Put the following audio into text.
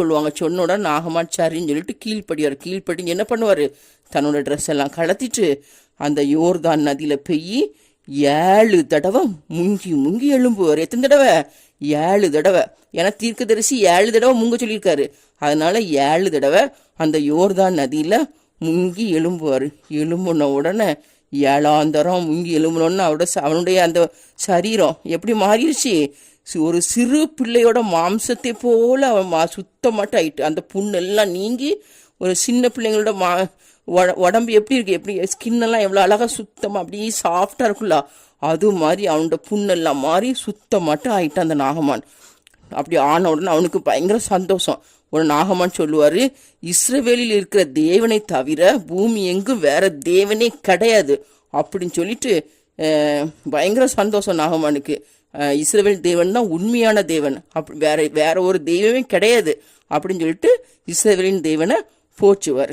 சொல்லுவாங்க. சொன்னோட நாகமான் சரின்னு சொல்லிட்டு கீழ்ப்படி என்ன பண்ணுவார், தன்னோட ட்ரெஸ் எல்லாம் கலத்திட்டு அந்த யோர்தான் நதியில் போய் 7 தடவை முங்கி முங்கி எழும்புவார். எத்தனை தடவை? 7 தடவை. ஏன்னா தீர்க்கதரிசி 7 தடவை முங்க சொல்லியிருக்காரு. அதனால 7 தடவை அந்த யோர்தான் நதியில் முங்கி எழும்புவார். எழும்புன உடனே 7ஆம் தரம் முங்கி எழும்புனோன்னு அவனுடைய அந்த சரீரம் எப்படி மாறிடுச்சு, ஒரு சிறு பிள்ளையோட மாம்சத்தை போல அவன் சுத்தமாட்ட ஆயிட்டு. அந்த புண்ணெல்லாம் நீங்கி ஒரு சின்ன பிள்ளைங்களோட உடம்பு எப்படி இருக்கு, எப்படி ஸ்கின்னெல்லாம் எவ்வளோ அழகாக சுத்தமாக அப்படியே சாஃப்டாக இருக்குல்ல, அது மாதிரி அவனோட புண்ணெல்லாம் மாறி சுத்தமாட்ட ஆயிட்டான் அந்த நாகமான். அப்படி ஆன உடனே அவனுக்கு பயங்கர சந்தோஷம். ஒரு நாகமான் சொல்லுவார், இஸ்ரவேலில் இருக்கிற தேவனை தவிர பூமி எங்கும் வேற தேவனே கிடையாது அப்படின்னு சொல்லிட்டு பயங்கர சந்தோஷம் நாகமானுக்கு. இஸ்ரவேல் தேவன் தான் உண்மையான தேவன், அப்படி வேற ஒரு தெய்வமே கிடையாது அப்படின்னு சொல்லிட்டு இஸ்ரவேலின் தேவனை போற்றுவார்.